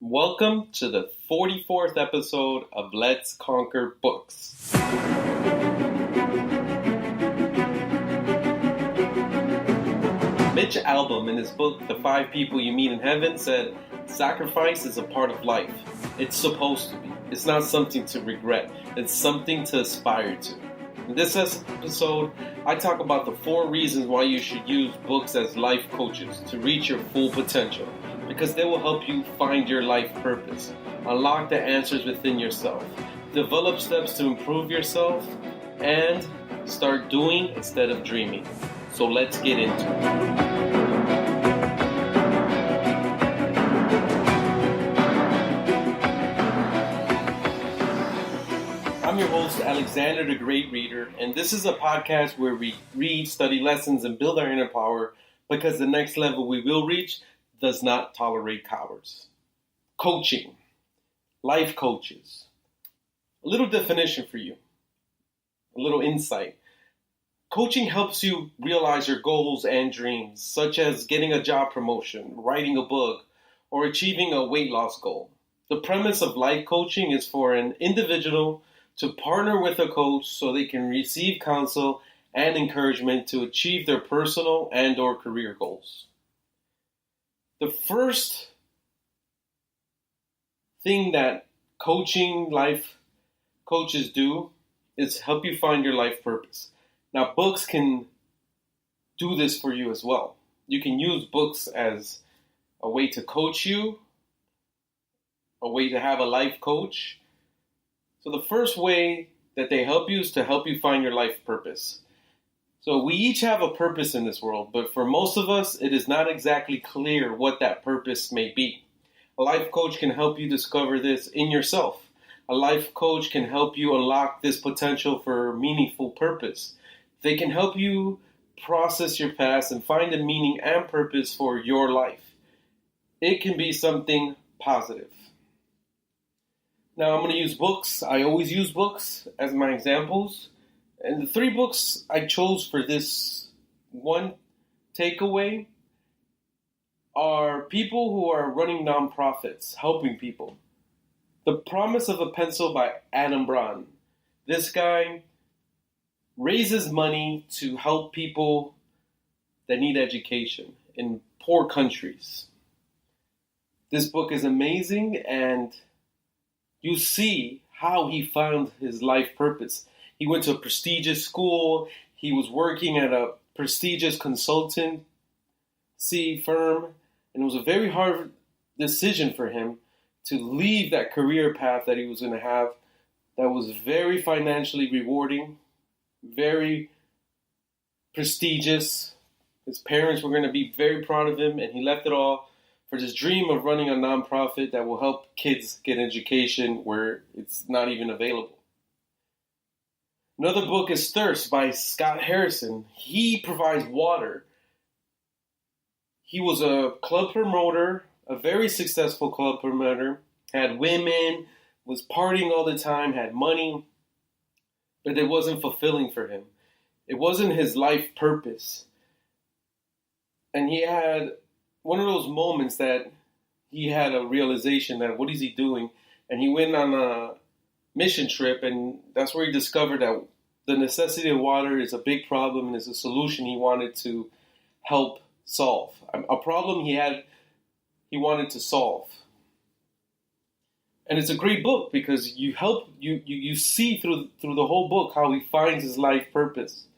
Welcome to the 44th episode of Let's Conquer Books. Mitch Albom, in his book, The 5 People You Meet in Heaven, said, "Sacrifice is a part of life. It's supposed to be. It's not something to regret. It's something to aspire to." In this episode, I talk about the 4 reasons why you should use books as life coaches to reach your full potential, because they will help you find your life purpose, unlock the answers within yourself, develop steps to improve yourself, and start doing instead of dreaming. So let's get into it. I'm your host, Alexander the Great Reader, and this is a podcast where we read, study lessons, and build our inner power, because the next level we will reach does not tolerate cowards. Coaching. Life coaches. A little definition for you. A little insight. Coaching helps you realize your goals and dreams, such as getting a job promotion, writing a book, or achieving a weight loss goal. The premise of life coaching is for an individual to partner with a coach so they can receive counsel and encouragement to achieve their personal and or career goals. The first thing that coaching life coaches do is help you find your life purpose. Now, books can do this for you as well. You can use books as a way to coach you, a way to have a life coach. So the first way that they help you is to help you find your life purpose. So we each have a purpose in this world, but for most of us, it is not exactly clear what that purpose may be. A life coach can help you discover this in yourself. A life coach can help you unlock this potential for meaningful purpose. They can help you process your past and find a meaning and purpose for your life. It can be something positive. Now I'm going to use books. I always use books as my examples. And the 3 books I chose for this one takeaway are people who are running nonprofits, helping people. The Promise of a Pencil by Braun. This guy raises money to help people that need education in poor countries. This book is amazing, and you see how he found his life purpose. He went to a prestigious school. He was working at a prestigious consultancy firm. And it was a very hard decision for him to leave that career path that he was going to have that was very financially rewarding, very prestigious. His parents were going to be very proud of him, and he left it all for this dream of running a nonprofit that will help kids get education where it's not even available. Another book is Thirst by Scott Harrison. He provides water. He was a club promoter, a very successful club promoter, had women, was partying all the time, had money, but it wasn't fulfilling for him. It wasn't his life purpose. And he had one of those moments that he had a realization that what is he doing? And he went on a mission trip, and that's where he discovered that the necessity of water is a big problem and is a solution he wanted to help solve. A problem he wanted to solve. And it's a great book because you see through the whole book how he finds his life purpose.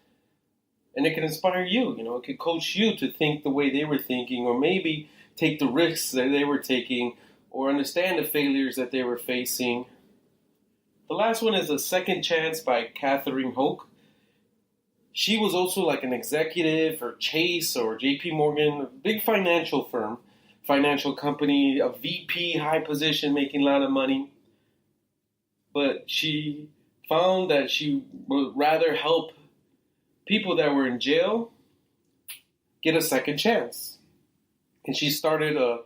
And it can inspire you, it can coach you to think the way they were thinking, or maybe take the risks that they were taking, or understand the failures that they were facing. The last one is A Second Chance by Catherine Hoke. She was also like an executive for Chase or JP Morgan, a big financial firm, financial company, a VP, high position, making a lot of money. But she found that she would rather help people that were in jail get a second chance. And she started a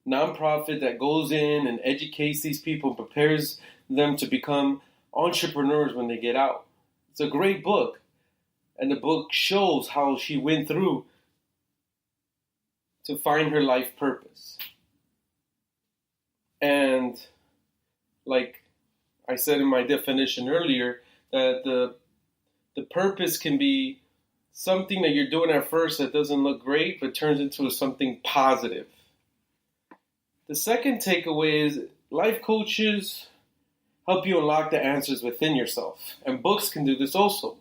nonprofit that goes in and educates these people, prepares them to become entrepreneurs when they get out. It's a great book. And the book shows how she went through to find her life purpose. And like I said in my definition earlier, that the purpose can be something that you're doing at first that doesn't look great, but turns into something positive. The second takeaway is life coaches help you unlock the answers within yourself. And books can do this also.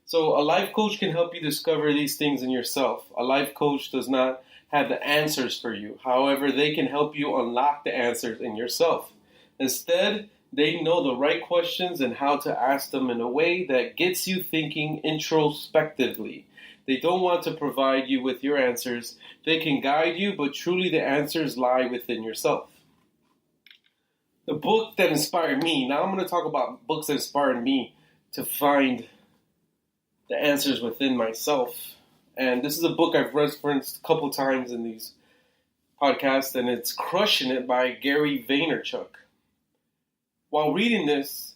So a life coach can help you discover these things in yourself. A life coach does not have the answers for you. However, they can help you unlock the answers in yourself. Instead, they know the right questions and how to ask them in a way that gets you thinking introspectively. They don't want to provide you with your answers. They can guide you, but truly the answers lie within yourself. The book that inspired me, now I'm going to talk about books that inspired me to find the answers within myself. And this is a book I've referenced a couple times in these podcasts, and it's Crushing It by Gary Vaynerchuk. While reading this,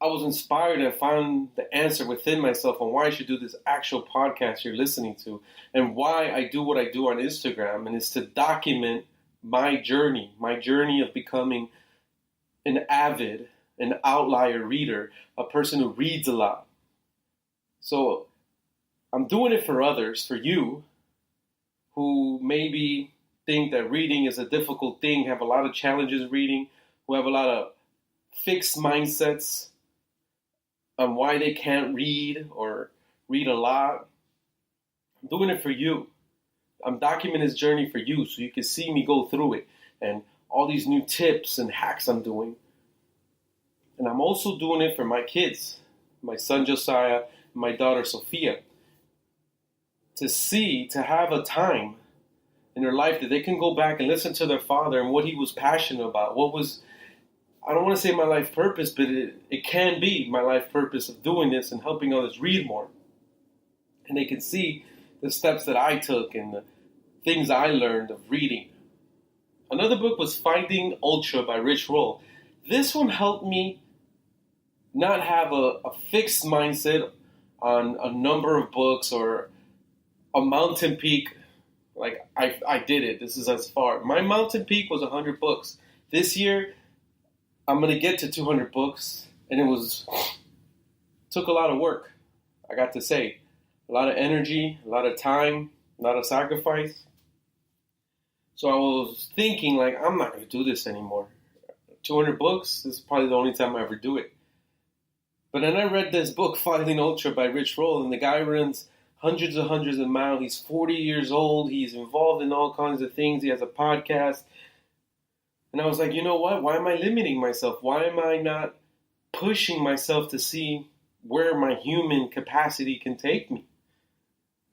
I was inspired and found the answer within myself on why I should do this actual podcast you're listening to, and why I do what I do on Instagram, and it's to document my journey of becoming an avid, an outlier reader, a person who reads a lot. So I'm doing it for others, for you, who maybe think that reading is a difficult thing, have a lot of challenges reading, who have a lot of fixed mindsets on why they can't read or read a lot. I'm doing it for you. I'm documenting this journey for you so you can see me go through it and all these new tips and hacks I'm doing. And I'm also doing it for my kids, my son Josiah and my daughter Sophia, to have a time in their life that they can go back and listen to their father and what he was passionate about. I don't want to say my life purpose, but it can be my life purpose of doing this and helping others read more. And they can see the steps that I took and the things I learned of reading. Another book was Finding Ultra by Rich Roll. This one helped me not have a fixed mindset on a number of books or a mountain peak. Like I did it. This is as far. My mountain peak was 100 books. This year, I'm going to get to 200 books, and it took a lot of work, I got to say. A lot of energy, a lot of time, a lot of sacrifice. So I was thinking, like, I'm not going to do this anymore. 200 books, this is probably the only time I ever do it. But then I read this book, Finding Ultra by Rich Roll, and the guy runs hundreds of miles. He's 40 years old. He's involved in all kinds of things. He has a podcast. And I was like, you know what? Why am I limiting myself? Why am I not pushing myself to see where my human capacity can take me?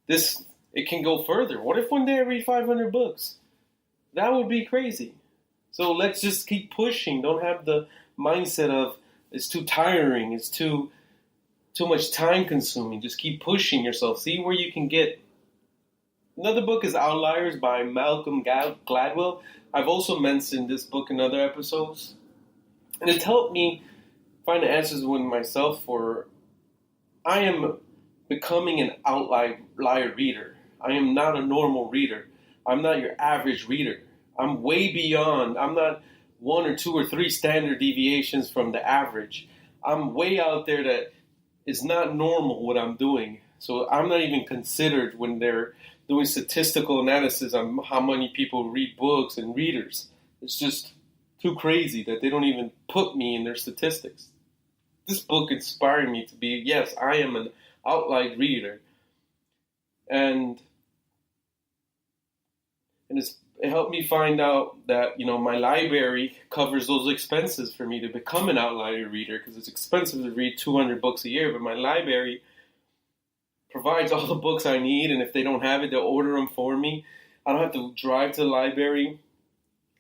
It can go further. What if one day I read 500 books? That would be crazy. So let's just keep pushing. Don't have the mindset of it's too tiring. It's too much time consuming. Just keep pushing yourself. See where you can get. Another book is Outliers by Malcolm Gladwell. I've also mentioned this book in other episodes. And it's helped me find the answers within myself for I am becoming an outlier reader. I am not a normal reader. I'm not your average reader. I'm way beyond. I'm not 1 or 2 or 3 standard deviations from the average. I'm way out there that is not normal what I'm doing. So I'm not even considered when they're doing statistical analysis on how many people read books and readers. It's just too crazy that they don't even put me in their statistics. This book inspired me to be, yes, I am an outlier reader. And it helped me find out that, my library covers those expenses for me to become an outlier reader, because it's expensive to read 200 books a year, but my library provides all the books I need, and if they don't have it, they'll order them for me. I don't have to drive to the library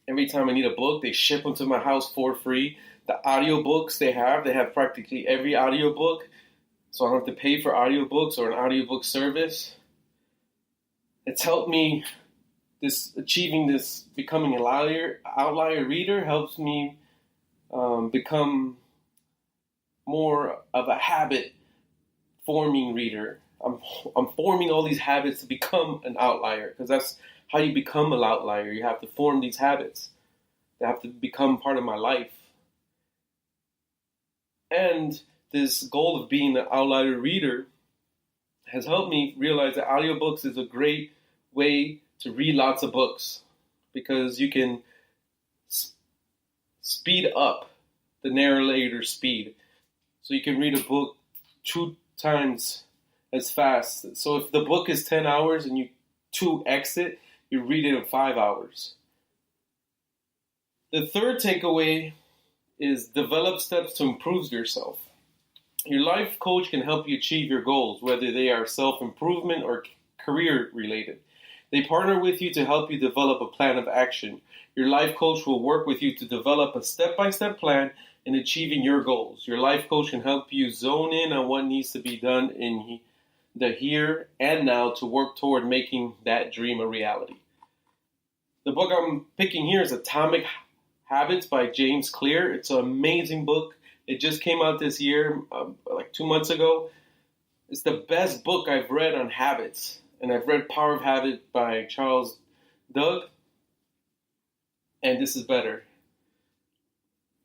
every time I need a book. They ship them to my house for free. The audiobooks they have practically every audiobook, so I don't have to pay for audiobooks or an audiobook service. It's helped me, becoming an outlier reader helps me become more of a habit-forming reader. I'm forming all these habits to become an outlier, because that's how you become an outlier. You have to form these habits. They have to become part of my life. And this goal of being an outlier reader has helped me realize that audiobooks is a great way to read lots of books, because you can speed up the narrator's speed. So you can read a book 2 times as fast. So if the book is 10 hours and you 2x it, you read it in 5 hours. The third takeaway is develop steps to improve yourself. Your life coach can help you achieve your goals, whether they are self-improvement or career-related. They partner with you to help you develop a plan of action. Your life coach will work with you to develop a step-by-step plan in achieving your goals. Your life coach can help you zone in on what needs to be done in the here and now to work toward making that dream a reality. The book I'm picking here is Atomic Habits by James Clear. It's an amazing book. It just came out this year, like 2 months ago. It's the best book I've read on habits. And I've read Power of Habit by Charles Duhigg. And this is better.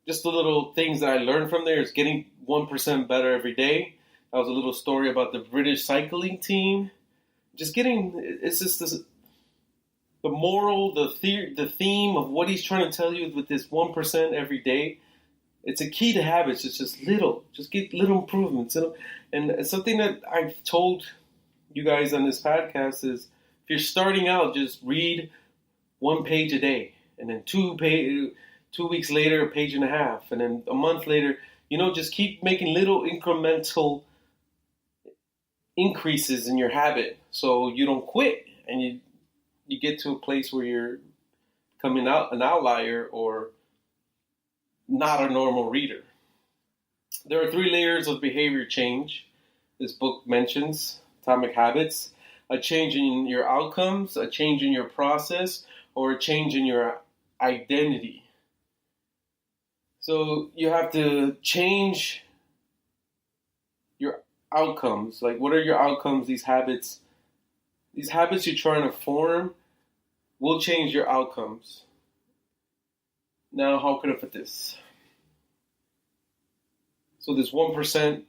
Just the little things that I learned from there is getting 1% better every day. That was a little story about the British cycling team. It's just this, the moral, the theme of what he's trying to tell you with this 1% every day. It's a key to habits. It's just get little improvements. And something that I've told you guys on this podcast is, if you're starting out, just read 1 page a day. And then 2 weeks later, a page and a half. And then a month later, just keep making little incremental increases in your habit so you don't quit and you get to a place where you're becoming an outlier or not a normal reader. There are 3 layers of behavior change this book mentions, Atomic Habits: a change in your outcomes, a change in your process, or a change in your identity. So you have to change your outcomes. Like, what are your outcomes? These habits you're trying to form will change your outcomes. Now, how can I put this? So this 1%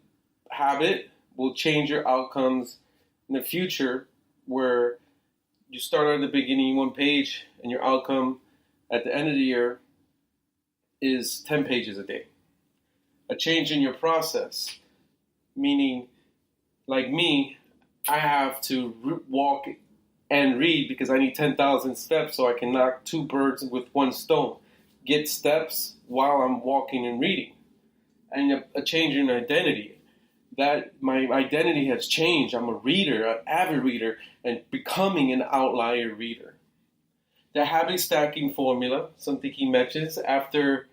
habit will change your outcomes in the future, where you start at the beginning 1 page and your outcome at the end of the year is 10 pages a day. A change in your process, meaning, like me, I have to walk and read because I need 10,000 steps so I can knock 2 birds with 1 stone. Get steps while I'm walking and reading. And a change in identity. That my identity has changed. I'm a reader, an avid reader, and becoming an outlier reader. The habit stacking formula, something he mentions, after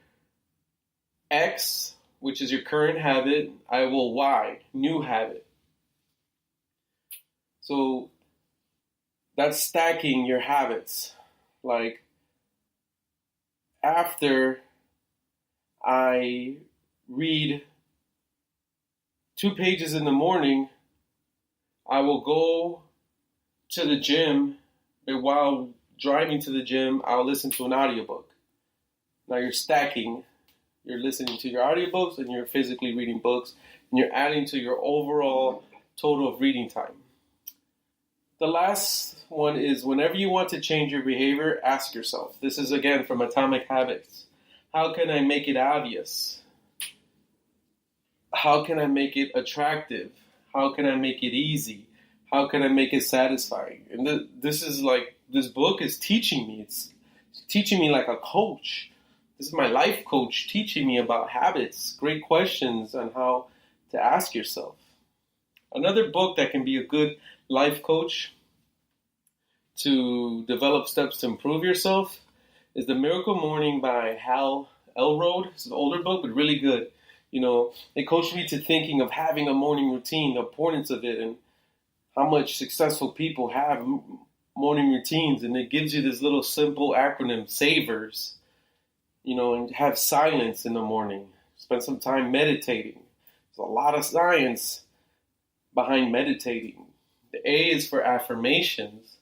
X, which is your current habit, I will Y, new habit. So that's stacking your habits. Like, after I read 2 pages in the morning, I will go to the gym, and while driving to the gym, I'll listen to an audiobook. Now you're stacking. You're listening to your audiobooks and you're physically reading books, and you're adding to your overall total of reading time. The last one is, whenever you want to change your behavior, ask yourself. This is again from Atomic Habits. How can I make it obvious? How can I make it attractive? How can I make it easy? How can I make it satisfying? And this book is teaching me. It's teaching me like a coach. This is my life coach teaching me about habits, great questions on how to ask yourself. Another book that can be a good life coach to develop steps to improve yourself is The Miracle Morning by Elrod. It's an older book, but really good. It coached me to thinking of having a morning routine, the importance of it, and how much successful people have morning routines. And it gives you this little simple acronym, SAVERS, and have silence in the morning. Spend some time meditating. There's a lot of science behind meditating. The A is for affirmations.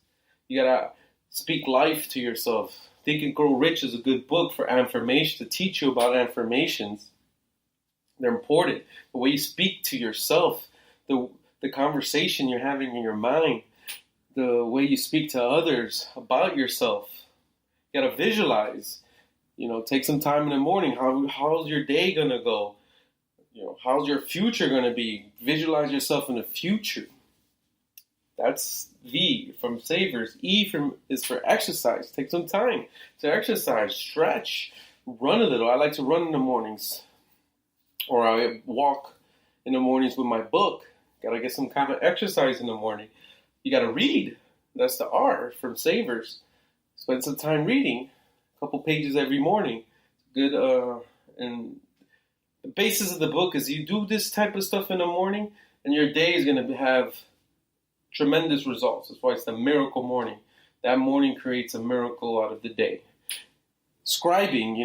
You gotta speak life to yourself. Think and Grow Rich is a good book for affirmation, to teach you about affirmations. They're important. The way you speak to yourself, the conversation you're having in your mind, the way you speak to others about yourself. You got to visualize. Take some time in the morning. How's your day going to go? How's your future going to be? Visualize yourself in the future. That's V from Savers. E is for exercise. Take some time to exercise, stretch, run a little. I like to run in the mornings, or I walk in the mornings with my book. Got to get some kind of exercise in the morning. You got to read. That's the R from Savers. Spend some time reading, a couple pages every morning. Good. And the basis of the book is you do this type of stuff in the morning, and your day is going to have tremendous results. That's why it's the miracle morning. That morning creates a miracle out of the day. Scribing,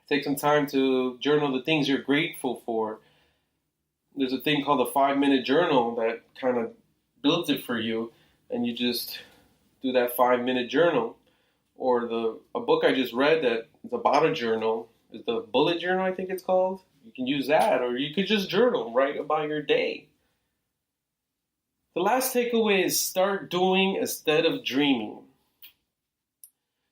take some time to journal the things you're grateful for. There's a thing called the 5-minute journal that kind of builds it for you, and you just do that 5-minute journal. Or a book I just read that is about a journal is the bullet journal, I think it's called. You can use that, or you could just journal, write about your day. The last takeaway is start doing instead of dreaming.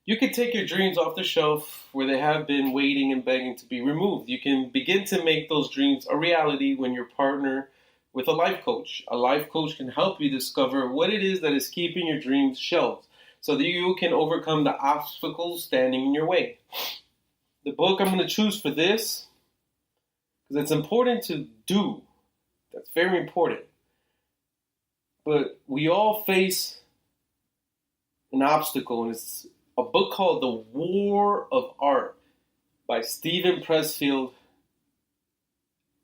You can take your dreams off the shelf where they have been waiting and begging to be removed. You can begin to make those dreams a reality when you partner with a life coach. A life coach can help you discover what it is that is keeping your dreams shelved so that you can overcome the obstacles standing in your way. The book I'm going to choose for this, because it's important to do. That's very important. But we all face an obstacle, and it's a book called The War of Art by Steven Pressfield.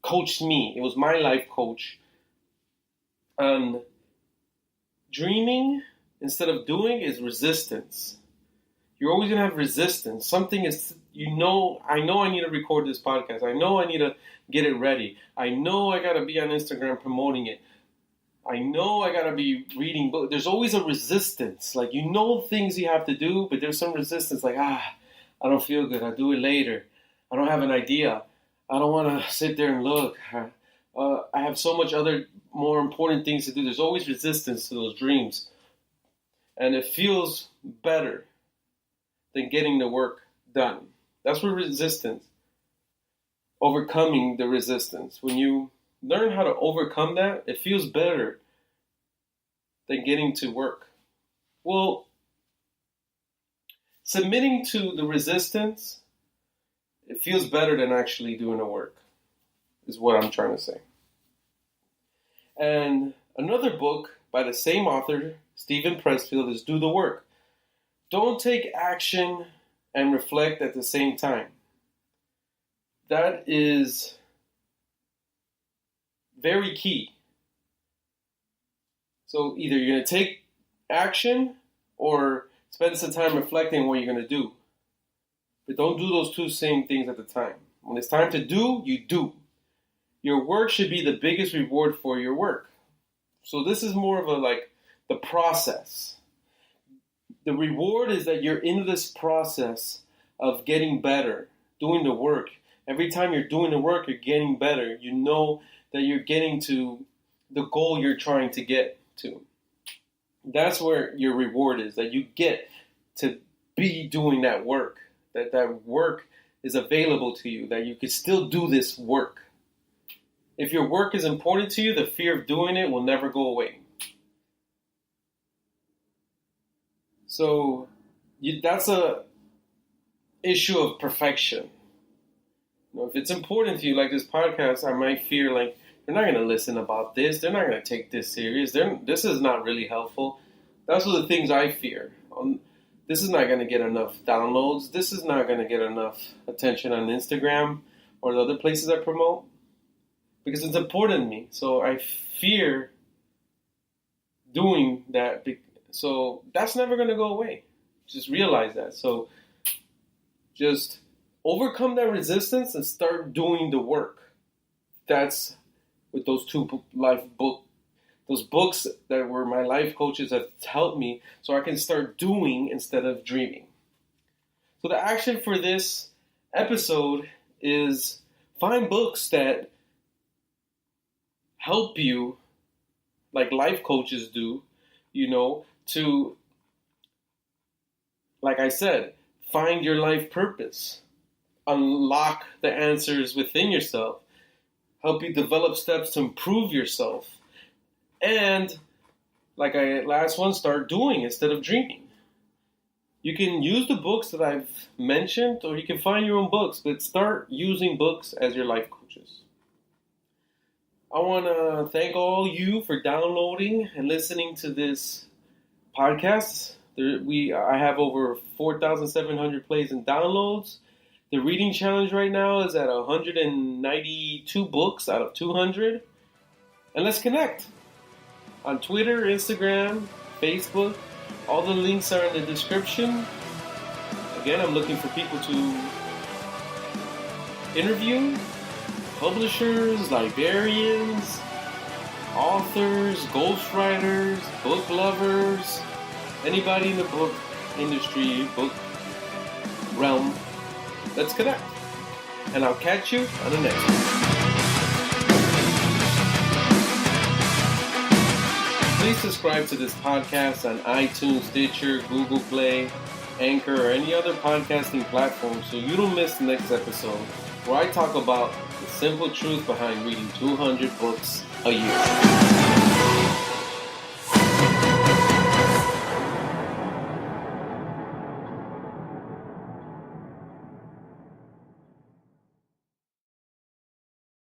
Coached me. It was my life coach. And dreaming instead of doing is resistance. You're always going to have resistance. Something is, I know I need to record this podcast. I know I need to get it ready. I know I got to be on Instagram promoting it. I know I got to be reading books. There's always a resistance. Like, things you have to do, but there's some resistance. Like, I don't feel good. I'll do it later. I don't have an idea. I don't want to sit there and look. I have so much other more important things to do. There's always resistance to those dreams. And it feels better than getting the work done. That's where resistance, overcoming the resistance. When you learn how to overcome that, it feels better than getting to work. Well, submitting to the resistance, it feels better than actually doing the work, is what I'm trying to say. And another book by the same author, Steven Pressfield, is Do the Work. Don't take action and reflect at the same time. That is very key. So either you're going to take action or spend some time reflecting on what you're going to do. But don't do those two same things at the time. When it's time to do, you do. Your work should be the biggest reward for your work. So this is more of the process. The reward is that you're in this process of getting better, doing the work. Every time you're doing the work, you're getting better. You know that you're getting to the goal you're trying to get to. That's where your reward is, that you get to be doing that work, that work is available to you, that you can still do this work. If your work is important to you, the fear of doing it will never go away. So that's a issue of perfection. If it's important to you, like this podcast, I might fear they're not going to listen about this. They're not going to take this serious. This is not really helpful. That's one of the things I fear. This is not going to get enough downloads. This is not going to get enough attention on Instagram or the other places I promote because it's important to me. So I fear doing that. So that's never going to go away. Just realize that. So just overcome that resistance and start doing the work. That's with those two those books that were my life coaches that helped me so I can start doing instead of dreaming. So the action for this episode is find books that help you, like life coaches do, to, like I said, find your life purpose, unlock the answers within yourself, help you develop steps to improve yourself, and, like I last one, start doing instead of dreaming. You can use the books that I've mentioned, or you can find your own books, but start using books as your life coaches. I want to thank all you for downloading and listening to this podcast. I have over 4,700 plays and downloads. The reading challenge right now is at 192 books out of 200. And let's connect on Twitter, Instagram, Facebook. All the links are in the description. Again, I'm looking for people to interview. Publishers, librarians, authors, ghostwriters, book lovers, anybody in the book industry, book realm. Let's connect. And I'll catch you on the next one. Please subscribe to this podcast on iTunes, Stitcher, Google Play, Anchor, or any other podcasting platform so you don't miss the next episode where I talk about the simple truth behind reading 200 books a year.